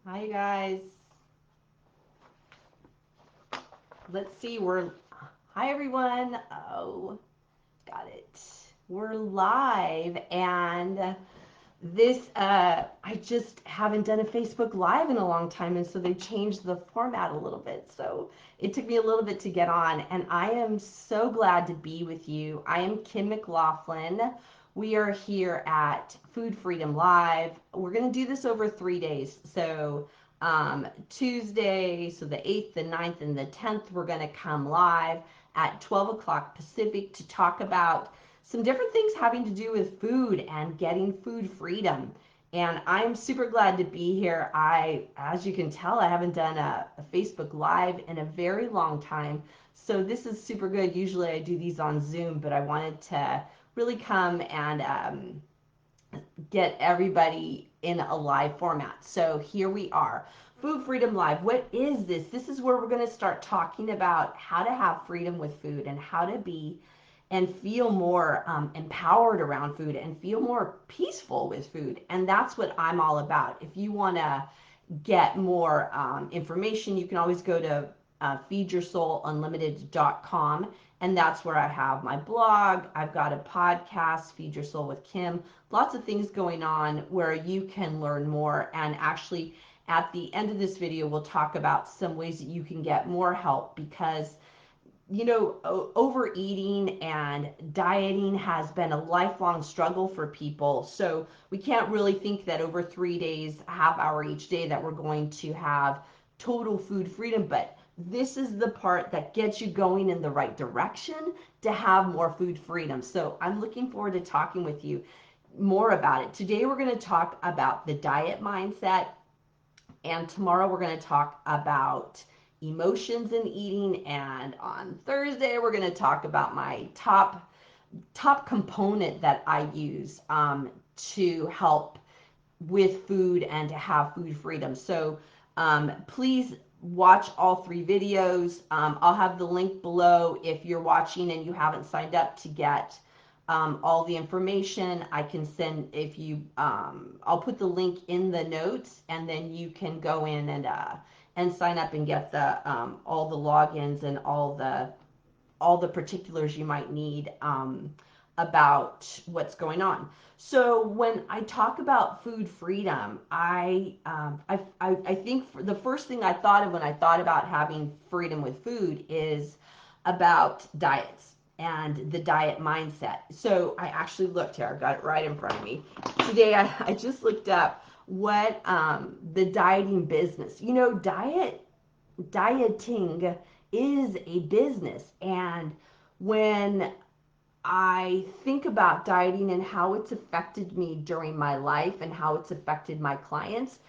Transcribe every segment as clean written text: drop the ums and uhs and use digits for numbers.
Hi, you guys. Let's see. Hi, everyone. Oh, got it. We're live, and I just haven't done a Facebook Live in a long time, and so they changed the format a little bit. So it took me a little bit to get on, and I am so glad to be with you. I am Kim McLaughlin. We are here at Food Freedom Live. We're going to do this over 3 days. So Tuesday, so the 8th, the 9th, and the 10th, we're going to come live at 12 o'clock Pacific to talk about some different things having to do with food and getting food freedom. And I'm super glad to be here. As you can tell, I haven't done a Facebook Live in a very long time. So this is super good. Usually I do these on Zoom, but I wanted to really come and get everybody in a live format. So here we are. Food Freedom Live. What is this? This is where we're going to start talking about how to have freedom with food and how to be and feel more empowered around food and feel more peaceful with food. And that's what I'm all about. If you want to get more information, you can always go to feedyoursoulunlimited.com, and that's where I have my blog. I've got a podcast, Feed Your Soul with Kim. Lots of things going on where you can learn more. And actually, at the end of this video, we'll talk about some ways that you can get more help because overeating and dieting has been a lifelong struggle for people. So we can't really think that over 3 days, a half hour each day, that we're going to have total food freedom. But this is the part that gets you going in the right direction to have more food freedom. So I'm looking forward to talking with you more about it. Today, we're going to talk about the diet mindset, and tomorrow we're going to talk about emotions in eating, and on Thursday we're going to talk about my top component that I use to help with food and to have food freedom. So please watch all 3 videos. I'll have the link below if you're watching and you haven't signed up to get all the information. I can send, if you I'll put the link in the notes, and then you can go in and sign up and get the all the logins and all the particulars you might need about what's going on. So when I talk about food freedom, I think the first thing I thought of when I thought about having freedom with food is about diets and the diet mindset. So I actually looked here. I've got it right in front of me. Today I just looked up what the dieting business. Dieting is a business, and when I think about dieting and how it's affected me during my life and how it's affected my clients,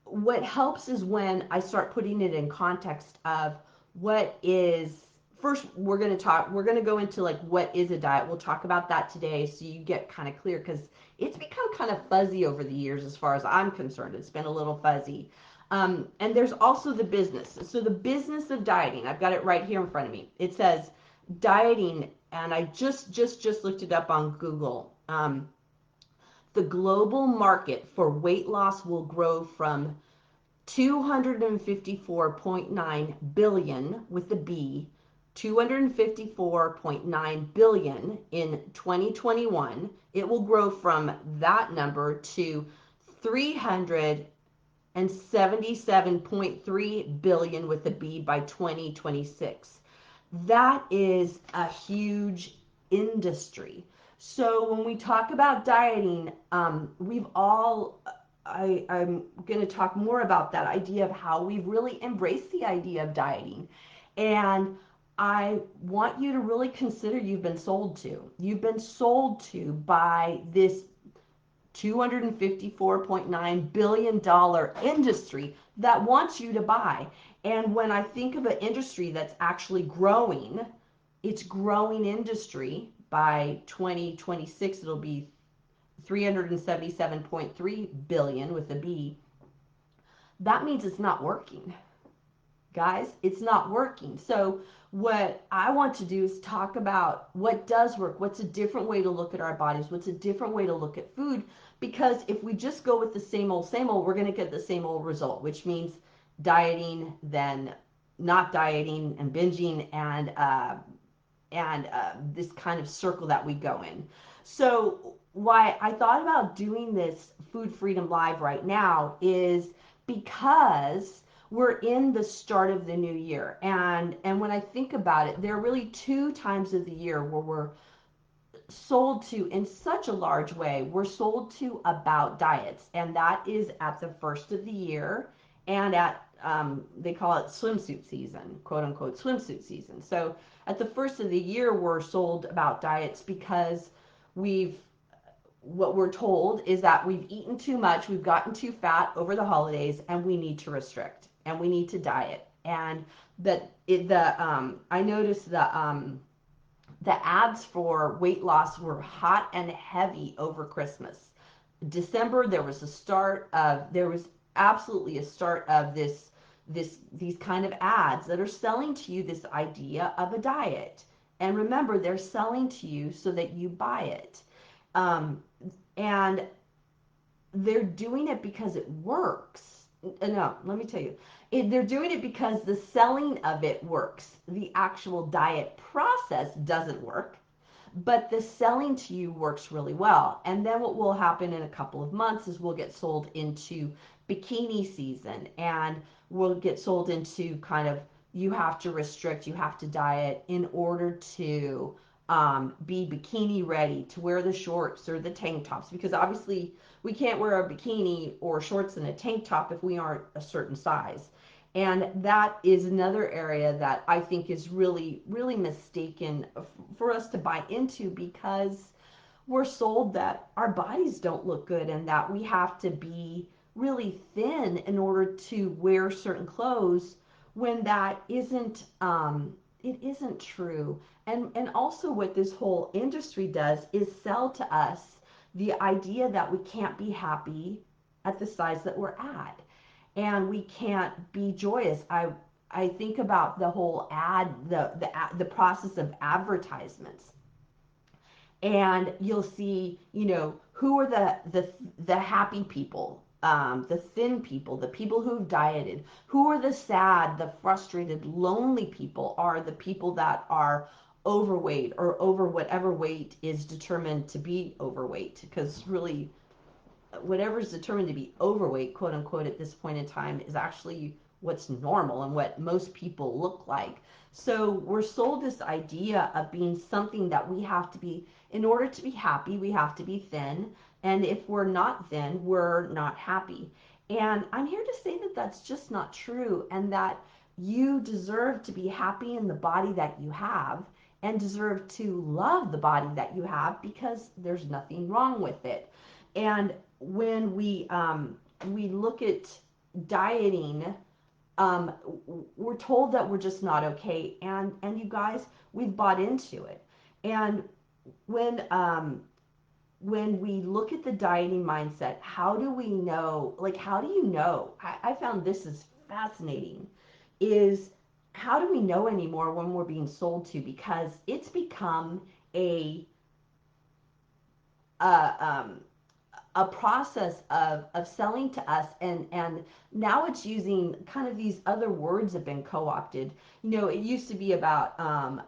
what helps is when I start putting it in context of what is. First, we're going to go into like what is a diet. We'll talk about that today so you get kind of clear, because it's become kind of fuzzy over the years as far as I'm concerned. It's been a little fuzzy. And there's also the business. So the business of dieting, I've got it right here in front of me. It says dieting, and I just looked it up on Google. The global market for weight loss will grow from 254.9 billion with the B, 254.9 billion in 2021. It will grow from that number to 377.3 billion with the B by 2026. That is a huge industry. So when we talk about dieting, I'm going to talk more about that idea of how we've really embraced the idea of dieting. And I want you to really consider you've been sold to. You've been sold to by this $254.9 billion industry that wants you to buy. And when I think of an industry that's actually growing, it's growing industry. By 2026, it'll be 377.3 billion with a B. That means it's not working. guys, it's not working. So what I want to do is talk about what does work, what's a different way to look at our bodies, what's a different way to look at food, because if we just go with the same old, we're going to get the same old result, which means dieting, then not dieting, and binging, and this kind of circle that we go in. So why I thought about doing this Food Freedom Live right now is because we're in the start of the new year. And when I think about it, there are really two times of the year where we're sold to in such a large way. We're sold to about diets, and that is at the first of the year and at they call it swimsuit season, quote unquote swimsuit season. So at the first of the year, we're sold about diets because we've what we're told is that we've eaten too much, we've gotten too fat over the holidays, and we need to restrict and we need to diet. And that it, the I noticed the ads for weight loss were hot and heavy over Christmas. December, there was absolutely a start of these kind of ads that are selling to you this idea of a diet. And remember, they're selling to you so that you buy it. Um, and they're doing it because it works. No, let me tell you. They're doing it because the selling of it works. The actual diet process doesn't work, but the selling to you works really well. And then what will happen in a couple of months is we'll get sold into bikini season, and we'll get sold into kind of you have to restrict, you have to diet in order to be bikini ready, to wear the shorts or the tank tops, because obviously we can't wear a bikini or shorts and a tank top if we aren't a certain size. And that is another area that I think is really, really mistaken for us to buy into, because we're sold that our bodies don't look good and that we have to be really thin in order to wear certain clothes, when that isn't it isn't true. And also what this whole industry does is sell to us the idea that we can't be happy at the size that we're at, and we can't be joyous. I think about the whole the process of advertisements, and you'll see, who are the happy people, the thin people, the people who've dieted. Who are the sad, the frustrated, lonely people? Are the people that are overweight or over whatever weight is determined to be overweight, because really whatever is determined to be overweight, quote unquote, at this point in time is actually what's normal and what most people look like. So we're sold this idea of being something that we have to be. In order to be happy, we have to be thin. And if we're not thin, we're not happy. And I'm here to say that that's just not true, and that you deserve to be happy in the body that you have, and deserve to love the body that you have, because there's nothing wrong with it. And when we look at dieting, um, we're told that we're just not okay, and you guys, we've bought into it. And when um, when we look at the dieting mindset, how do we know? Like, how do you know? I found this is fascinating. Is how do we know anymore when we're being sold to? Because it's become a uh, um, a process of selling to us, and now it's using kind of these other words have been co-opted. It used to be about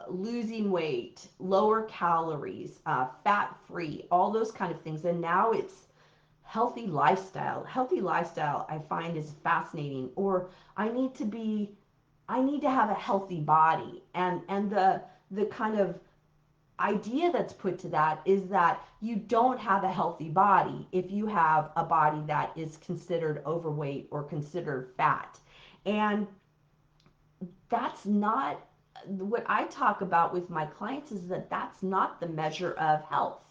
losing weight, lower calories, fat free, all those kind of things, and now it's healthy lifestyle. I find is fascinating. Or i need to be I need to have a healthy body, and the kind of idea that's put to that is that you don't have a healthy body if you have a body that is considered overweight or considered fat. And that's not what I talk about with my clients, is that that's not the measure of health.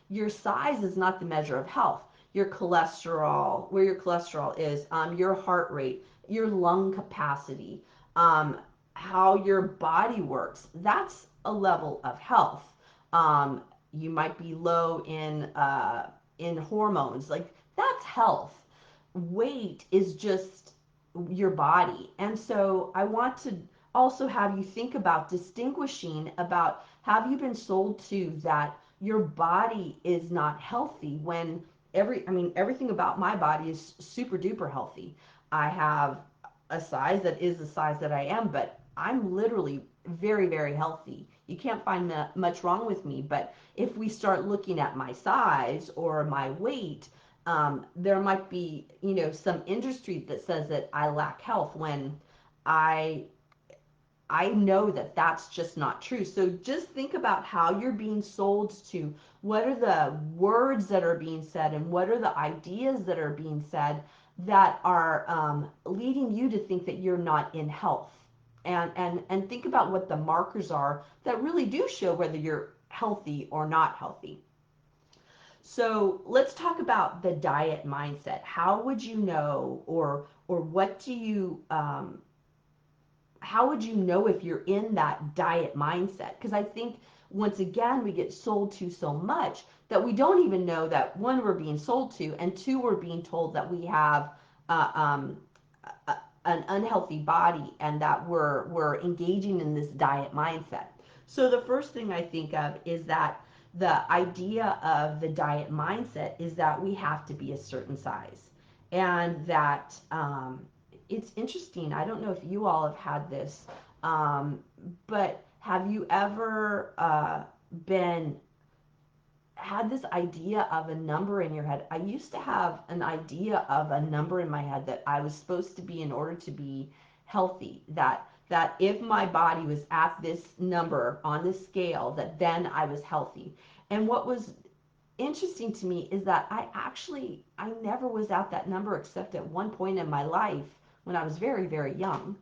Your size is not the measure of health. Your cholesterol, where your cholesterol is, your heart rate, your lung capacity, um, how your body works, that's a level of health. Um, you might be low in hormones, like that's health. Weight is just your body. And so I want to also have you think about distinguishing about, have you been sold to that your body is not healthy when everything about my body is super duper healthy. I have a size that is the size that I am, but I'm literally very, very healthy. You can't find much wrong with me. But if we start looking at my size or my weight, there might be, some industry that says that I lack health when I I know that that's just not true. So just think about how you're being sold to. What are the words that are being said, and what are the ideas that are being said that are leading you to think that you're not in health? And think about what the markers are that really do show whether you're healthy or not healthy. So let's talk about the diet mindset. How would you know, or what do you how would you know if you're in that diet mindset? Because I think once again we get sold to so much that we don't even know that, one, we're being sold to, and two, we're being told that we have uh, um, an unhealthy body, and that we're engaging in this diet mindset. So the first thing I think of is that the idea of the diet mindset is that we have to be a certain size, and that it's interesting. I don't know if you all have had this, um, but have you ever been had this idea of a number in your head? I used to have an idea of a number in my head that I was supposed to be in order to be healthy. That if my body was at this number on this scale, that then I was healthy. And what was interesting to me is that I never was at that number except at one point in my life when I was very, very young.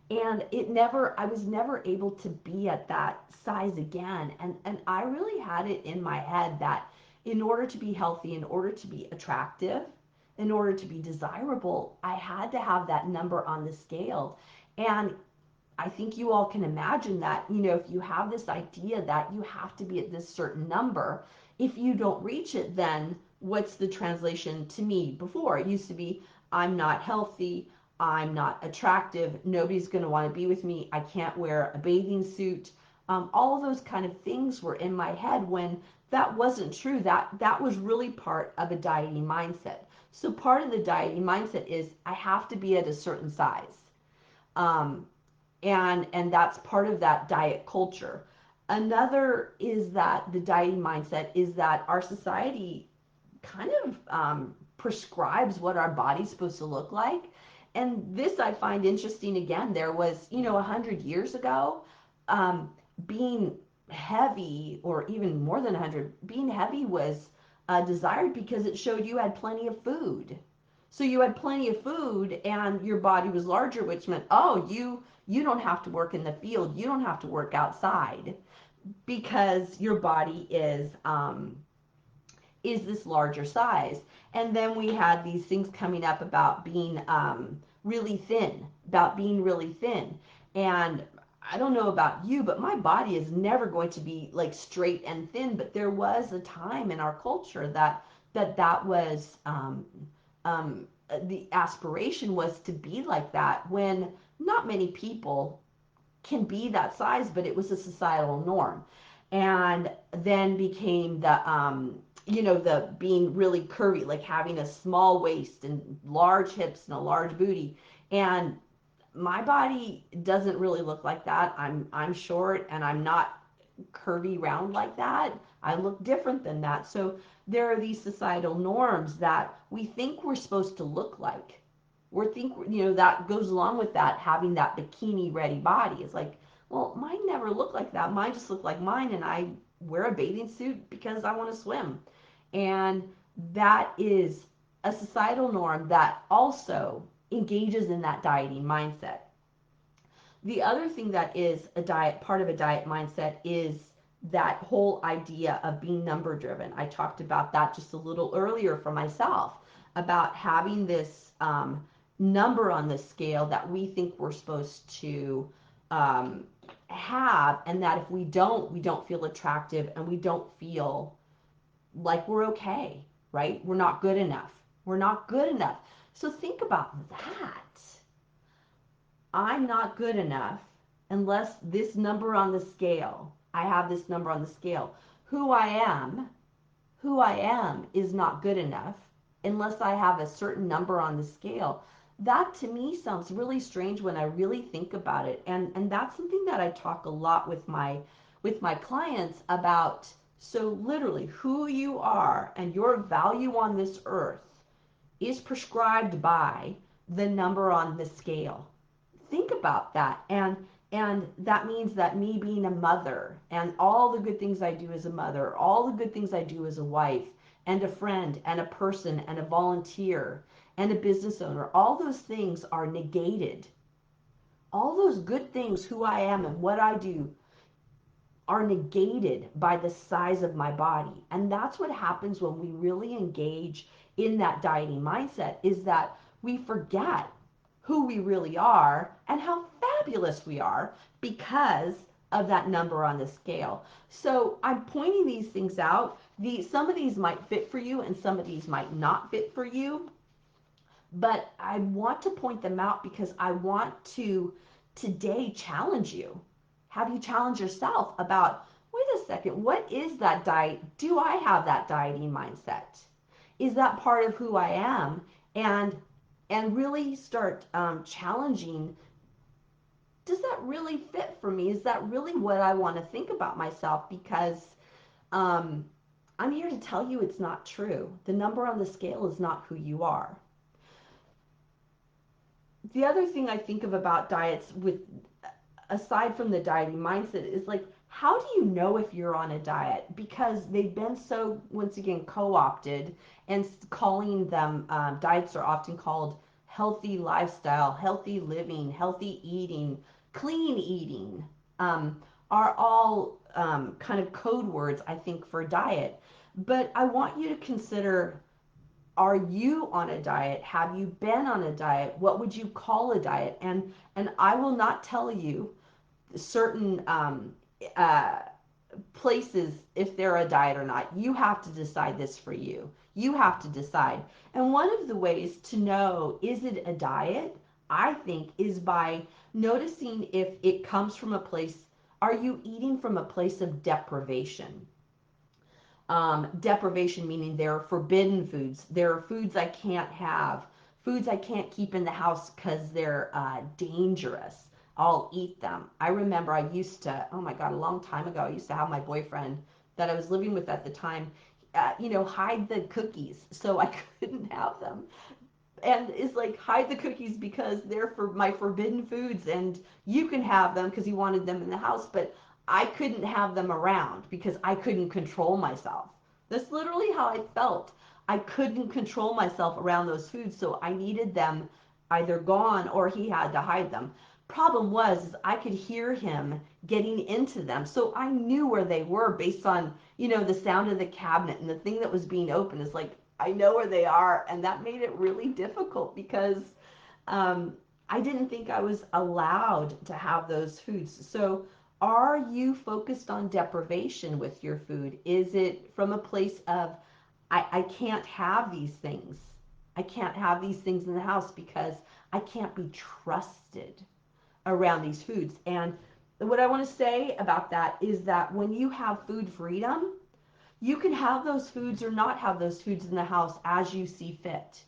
And I was never able to be at that size again. And I really had it in my head that in order to be healthy, in order to be attractive, in order to be desirable, I had to have that number on the scale. And I think you all can imagine that, if you have this idea that you have to be at this certain number, if you don't reach it, then what's the translation to me? Before, it used to be, I'm not healthy, I'm not attractive, nobody's going to want to be with me, I can't wear a bathing suit. All of those kind of things were in my head when that wasn't true. That was really part of a dieting mindset. So part of the dieting mindset is I have to be at a certain size. Um, and that's part of that diet culture. Another is that the dieting mindset is that our society kind of prescribes what our body's supposed to look like. And this I find interesting. Again, there was, 100 years ago, um, being heavy, or even more than 100, being heavy was desired because it showed you had plenty of food. So you had plenty of food and your body was larger, which meant, oh, you don't have to work in the field, you don't have to work outside, because your body is this larger size. And then we had these things coming up about being really thin, And I don't know about you, but my body is never going to be like straight and thin. But there was a time in our culture that was the aspiration was to be like that, when not many people can be that size, but it was a societal norm. And then became the being really curvy, like having a small waist and large hips and a large booty. And my body doesn't really look like that. I'm short and I'm not curvy round like that. I look different than that. So there are these societal norms that we think we're supposed to look like. That goes along with that, having that bikini ready body. It's like, well, mine never looked like that. Mine just looked like mine, and I wear a bathing suit because I want to swim. And that is a societal norm that also engages in that dieting mindset. The other thing that is part of a diet mindset is that whole idea of being number driven. I talked about that just a little earlier for myself, about having this number on the scale that we think we're supposed to um, have, and that if we don't feel attractive, and we don't feel like we're okay, right? We're not good enough. We're not good enough. So think about that. I'm not good enough unless this number on the scale, I have this number on the scale. Who I am, who I am is not good enough unless I have a certain number on the scale. That to me sounds really strange when I really think about it. And that's something that I talk a lot with my clients about. So literally who you are and your value on this earth is prescribed by the number on the scale. Think about that. And that means that me being a mother and all the good things I do as a mother, all the good things I do as a wife and a friend and a person and a volunteer and a business owner, all those things are negated. All those good things, who I am and what I do, are negated by the size of my body. And that's what happens when we really engage in that dieting mindset, is that we forget who we really are and how fabulous we are because of that number on the scale. So I'm pointing these things out. Some of these might fit for you and some of these might not fit for you. But I want to point them out because I want to today challenge you. Have you challenge yourself about, wait a second, what is that diet? Do I have that dieting mindset? Is that part of who I am? And really start challenging, does that really fit for me? Is that really what I want to think about myself? Because um, I'm here to tell you it's not true. The number on the scale is not who you are. The other thing I think of about diets, with aside from the dieting mindset, is like, how do you know if you're on a diet? Because they've been so, once again, co-opted, and calling them, diets are often called healthy lifestyle, healthy living, healthy eating, clean eating, um, are all kind of code words, I think, for diet. But I want you to consider, are you on a diet? Have you been on a diet? What would you call a diet? And I will not tell you certain uh, places if they're a diet or not. You have to decide this for you. You have to decide. And one of the ways to know, is it a diet, I think, is by noticing if it comes from a place, are you eating from a place of deprivation? Deprivation meaning there are forbidden foods. There are foods I can't have, foods I can't keep in the house because they're dangerous. I'll eat them. I remember I used to, oh my God, a long time ago, I used to have my boyfriend that I was living with at the time, hide the cookies so I couldn't have them, and is like, hide the cookies because they're for my forbidden foods and you can have them, because he wanted them in the house, but I couldn't have them around because I couldn't control myself. That's literally how I felt. I couldn't control myself around those foods, so I needed them either gone or he had to hide them. Problem was, is I could hear him getting into them, so I knew where they were based on, the sound of the cabinet, and the thing that was being opened is like, I know where they are, and that made it really difficult because um, I didn't think I was allowed to have those foods. So are you focused on deprivation with your food? Is it from a place of, I can't have these things. I can't have these things in the house because I can't be trusted around these foods. And what I want to say about that is that when you have food freedom, you can have those foods or not have those foods in the house as you see fit.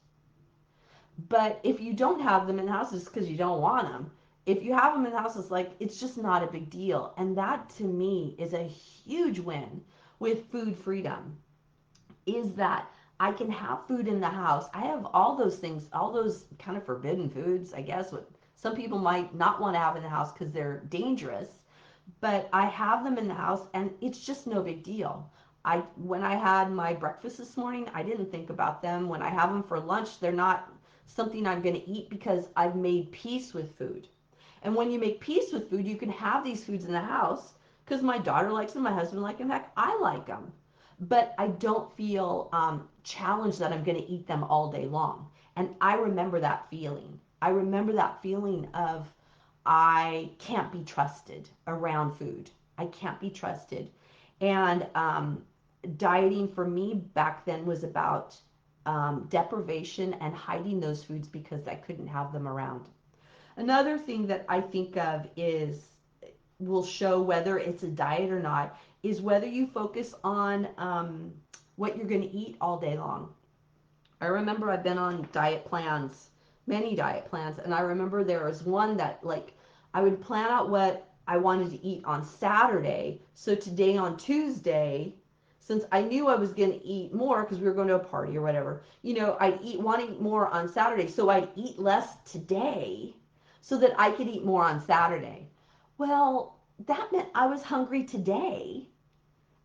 But if you don't have them in the house, it's because you don't want them. If you have them in the house, it's like, it's just not a big deal. And that to me is a huge win with food freedom, is that I can have food in the house. I have all those things, all those kind of forbidden foods, I guess, what some people might not want to have in the house because they're dangerous, but I have them in the house and it's just no big deal. When I had my breakfast this morning, I didn't think about them. When I have them for lunch, they're not something I'm going to eat because I've made peace with food. And when you make peace with food, you can have these foods in the house because my daughter likes them, my husband likes them, heck, I like them. But I don't feel challenged that I'm going to eat them all day long. And I remember that feeling. I remember that feeling of, I can't be trusted around food. I can't be trusted. And dieting for me back then was about deprivation and hiding those foods because I couldn't have them around. Another thing that I think of is will show whether it's a diet or not is whether you focus on what you're going to eat all day long. I remember I've been on diet plans, many diet plans, and I remember there was one that like I would plan out what I wanted to eat on Saturday. So today on Tuesday, since I knew I was going to eat more because we were going to a party or whatever, I'd want to eat more on Saturday. So I'd eat less today so that I could eat more on Saturday. Well, that meant I was hungry today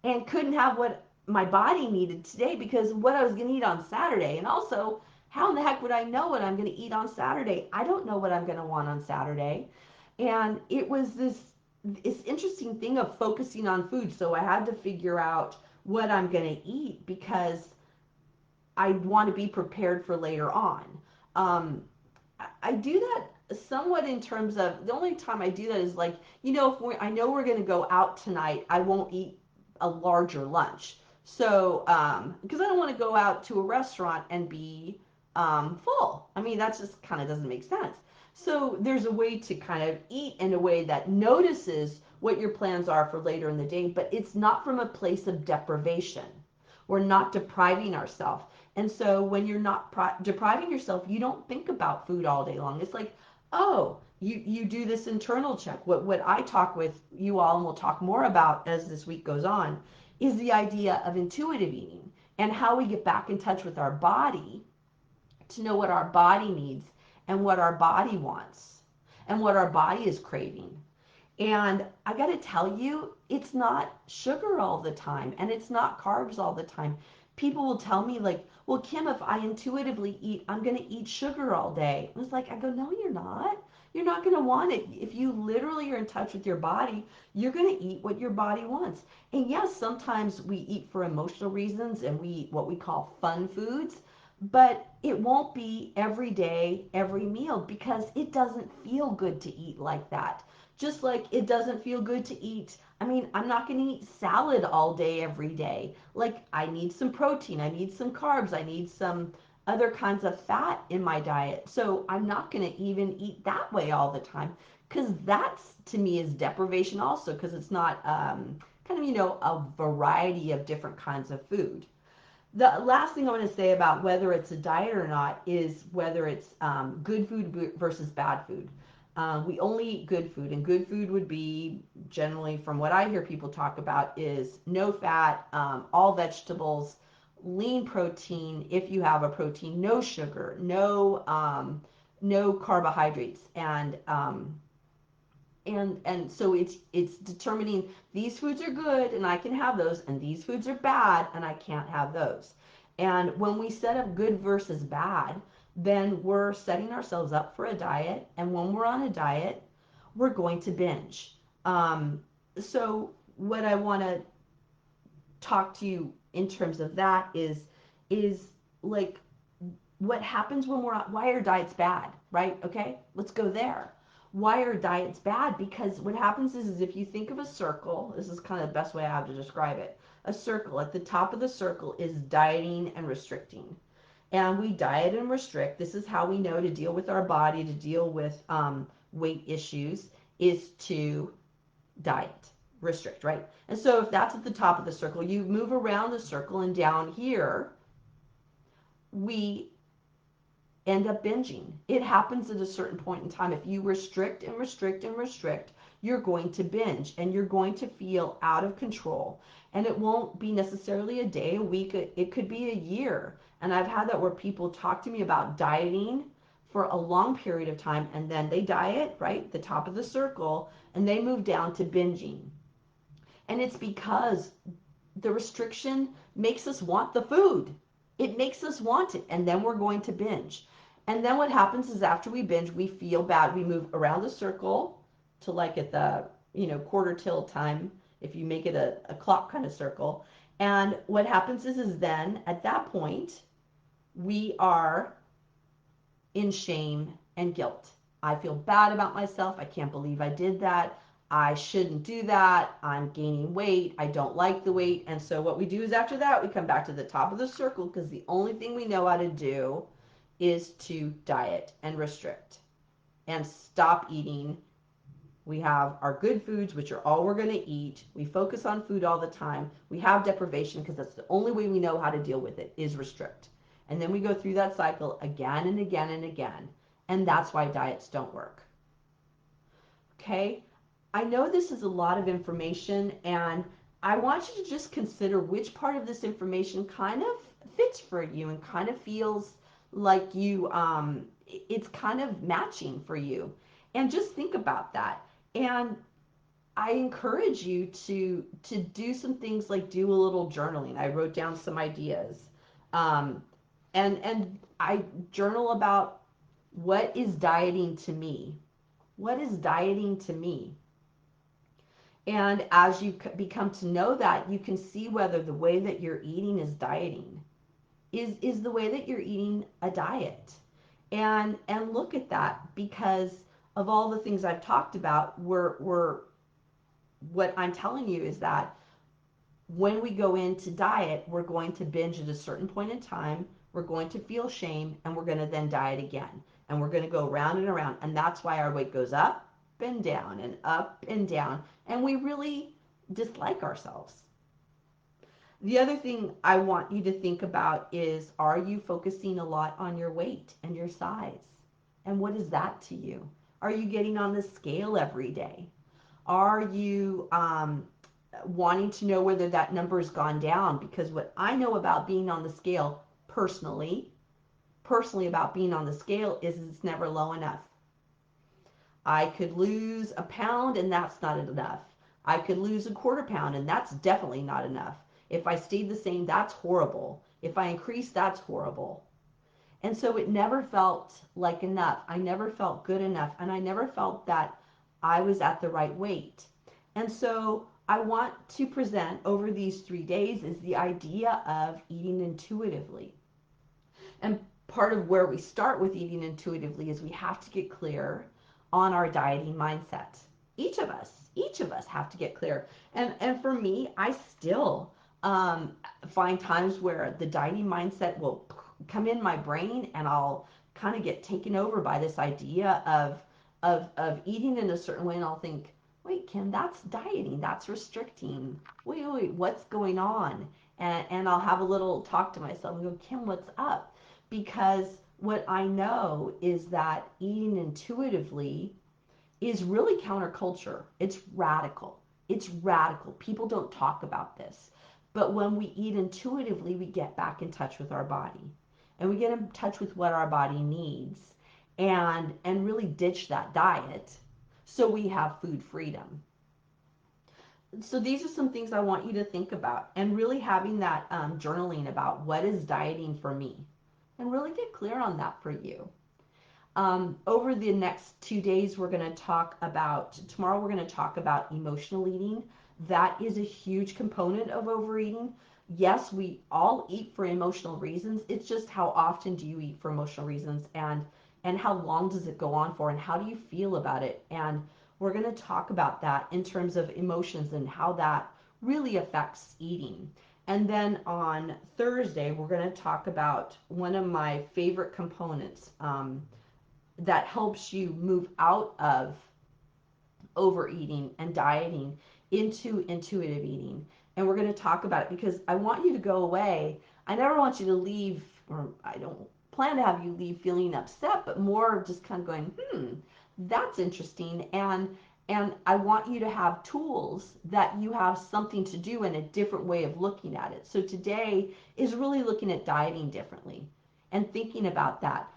and couldn't have what my body needed today because what I was going to eat on Saturday. And also, how in the heck would I know what I'm going to eat on Saturday? I don't know what I'm going to want on Saturday. And it was this interesting thing of focusing on food. So I had to figure out what I'm going to eat because I want to be prepared for later on. I do that somewhat in terms of the only time I do that is like, if I know we're going to go out tonight, I won't eat a larger lunch. So, because I don't want to go out to a restaurant and be full. I mean, that just kind of doesn't make sense. So there's a way to kind of eat in a way that notices what your plans are for later in the day, but it's not from a place of deprivation. We're not depriving ourselves. And so when you're not depriving yourself, you don't think about food all day long. It's like, oh, you do this internal check. What I talk with you all, and we'll talk more about as this week goes on, is the idea of intuitive eating and how we get back in touch with our body to know what our body needs and what our body wants and what our body is craving. And I got to tell you, it's not sugar all the time and it's not carbs all the time. People will tell me like, well, Kim, if I intuitively eat, I'm going to eat sugar all day. I was like, I go, no, you're not. You're not going to want it. If you literally are in touch with your body, you're going to eat what your body wants. And yes, sometimes we eat for emotional reasons and we eat what we call fun foods, but it won't be every day, every meal because it doesn't feel good to eat like that. Just like it doesn't feel good to eat. I mean, I'm not going to eat salad all day, every day. Like, I need some protein, I need some carbs, I need some other kinds of fat in my diet. So I'm not going to even eat that way all the time because that's to me is deprivation also because it's not kind of, a variety of different kinds of food. The last thing I want to say about whether it's a diet or not is whether it's good food versus bad food. We only eat good food, and good food would be generally, from what I hear people talk about, is no fat, all vegetables, lean protein. If you have a protein, no sugar, no carbohydrates, and so it's determining these foods are good and I can have those, and these foods are bad and I can't have those. And when we set up good versus bad, then we're setting ourselves up for a diet. And when we're on a diet, we're going to binge. So what I want to talk to you in terms of that is like what happens when we're on, why are diets bad, right? Okay, let's go there. Why are diets bad? Because what happens is if you think of a circle, this is kind of the best way I have to describe it. A circle, at the top of the circle is dieting and restricting. And we diet and restrict. This is how we know to deal with our body, to deal with weight issues, is to diet, restrict, right? And so if that's at the top of the circle, you move around the circle, and down here, we end up binging. It happens at a certain point in time. If you restrict and restrict and restrict, you're going to binge and you're going to feel out of control. And it won't be necessarily a day, a week, it could be a year. And I've had that where people talk to me about dieting for a long period of time, and then they diet, right, the top of the circle, and they move down to binging. And it's because the restriction makes us want the food. It makes us want it, and then we're going to binge. And then what happens is after we binge, we feel bad. We move around the circle to like at the, quarter till time, if you make it a clock kind of circle. And what happens is then at that point, we are in shame and guilt. I feel bad about myself. I can't believe I did that. I shouldn't do that. I'm gaining weight. I don't like the weight. And so what we do is after that, we come back to the top of the circle because the only thing we know how to do is to diet and restrict and stop eating. We have our good foods, which are all we're going to eat. We focus on food all the time. We have deprivation because that's the only way we know how to deal with it is restrict. And then we go through that cycle again and again and again. And that's why diets don't work. Okay? I know this is a lot of information, and I want you to just consider which part of this information kind of fits for you and kind of feels like it's kind of matching for you. And just think about that. And I encourage you to do some things like do a little journaling. I wrote down some ideas, um, and I journal about what is dieting to me. What is dieting to me? And as you become to know that, you can see whether the way that you're eating is dieting. Is the way that you're eating a diet? And look at that, because of all the things I've talked about, we're what I'm telling you is that when we go into diet, we're going to binge at a certain point in time, we're going to feel shame, and we're going to then diet again. And we're going to go round and around. And that's why our weight goes up and down and up and down. And we really dislike ourselves. The other thing I want you to think about is, are you focusing a lot on your weight and your size? And what is that to you? Are you getting on the scale every day? Are you wanting to know whether that number's gone down? Because what I know about being on the scale personally about being on the scale is it's never low enough. I could lose a pound and that's not enough. I could lose a quarter pound and that's definitely not enough. If I stayed the same, that's horrible. If I increase, that's horrible. And so it never felt like enough. I never felt good enough. And I never felt that I was at the right weight. And so I want to present over these 3 days is the idea of eating intuitively. And part of where we start with eating intuitively is we have to get clear on our dieting mindset. Each of us have to get clear. And for me, I still find times where the dieting mindset will come in my brain, and I'll kind of get taken over by this idea of eating in a certain way, and I'll think, wait, Kim, that's dieting, that's restricting. Wait, what's going on? And I'll have a little talk to myself and go, Kim, what's up? Because what I know is that eating intuitively is really counterculture. It's radical. It's radical. People don't talk about this. But when we eat intuitively, we get back in touch with our body. And we get in touch with what our body needs, and really ditch that diet so we have food freedom. So these are some things I want you to think about, and really having that journaling about what is dieting for me, and really get clear on that for you. Over the next 2 days, tomorrow we're going to talk about emotional eating. That is a huge component of overeating. Yes, we all eat for emotional reasons. It's just how often do you eat for emotional reasons, and how long does it go on for, and how do you feel about it? And we're going to talk about that in terms of emotions and how that really affects eating. And then on Thursday, we're going to talk about one of my favorite components that helps you move out of overeating and dieting into intuitive eating. And we're going to talk about it because I want you to go away. I never want you to leave, or I don't plan to have you leave feeling upset, but more just kind of going, that's interesting. And I want you to have tools that you have something to do and a different way of looking at it. So today is really looking at dieting differently and thinking about that.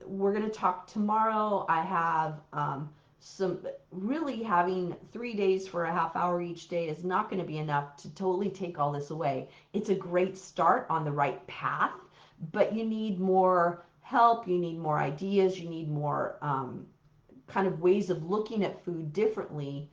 We're going to talk tomorrow. I have some really having 3 days for a half hour each day is not going to be enough to totally take all this away. It's a great start on the right path, but you need more help. You need more ideas. You need more kind of ways of looking at food differently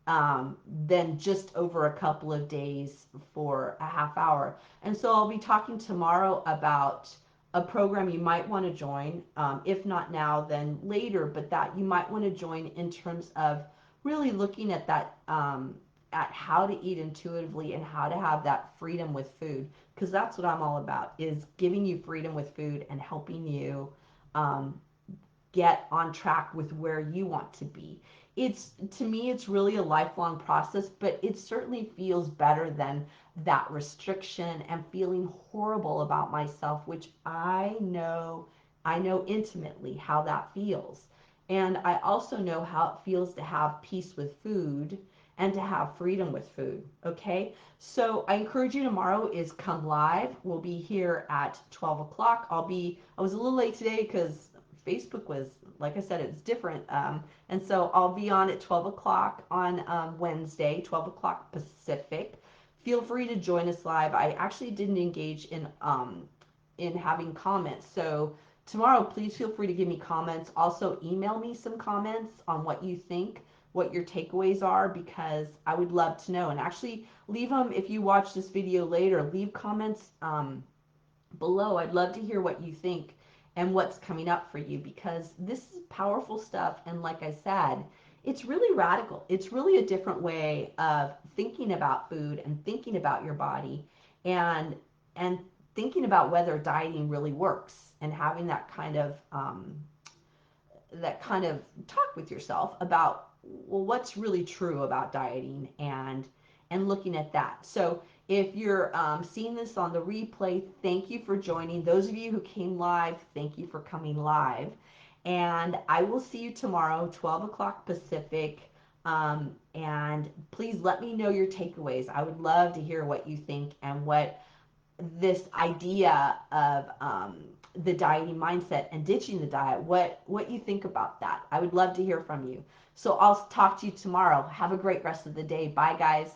than just over a couple of days for a half hour. And so I'll be talking tomorrow about a program you might want to join, if not now, then later, but that you might want to join in terms of really looking at how to eat intuitively and how to have that freedom with food, because that's what I'm all about, is giving you freedom with food and helping you um, get on track with where you want to be. It's, to me, it's really a lifelong process, but it certainly feels better than that restriction and feeling horrible about myself, which I know intimately how that feels. And I also know how it feels to have peace with food and to have freedom with food. Okay, so I encourage you, tomorrow is come live. We'll be here at 12 o'clock. I was a little late today because Facebook was, like I said, it's different. And so I'll be on at 12 o'clock on Wednesday, 12 o'clock Pacific. Feel free to join us live. I actually didn't engage in having comments. So tomorrow, please feel free to give me comments. Also, email me some comments on what you think, what your takeaways are, because I would love to know. And actually, leave them if you watch this video later. Leave comments below. I'd love to hear what you think and what's coming up for you, because this is powerful stuff. And like I said, it's really radical. It's really a different way of thinking about food and thinking about your body, and and thinking about whether dieting really works, and having that kind of talk with yourself about, well, what's really true about dieting, and looking at that. So if you're seeing this on the replay, thank you for joining. Those of you who came live, thank you for coming live. And I will see you tomorrow, 12 o'clock Pacific. And please let me know your takeaways. I would love to hear what you think, and what this idea of the dieting mindset and ditching the diet, what you think about that. I would love to hear from you. So I'll talk to you tomorrow. Have a great rest of the day. Bye, guys.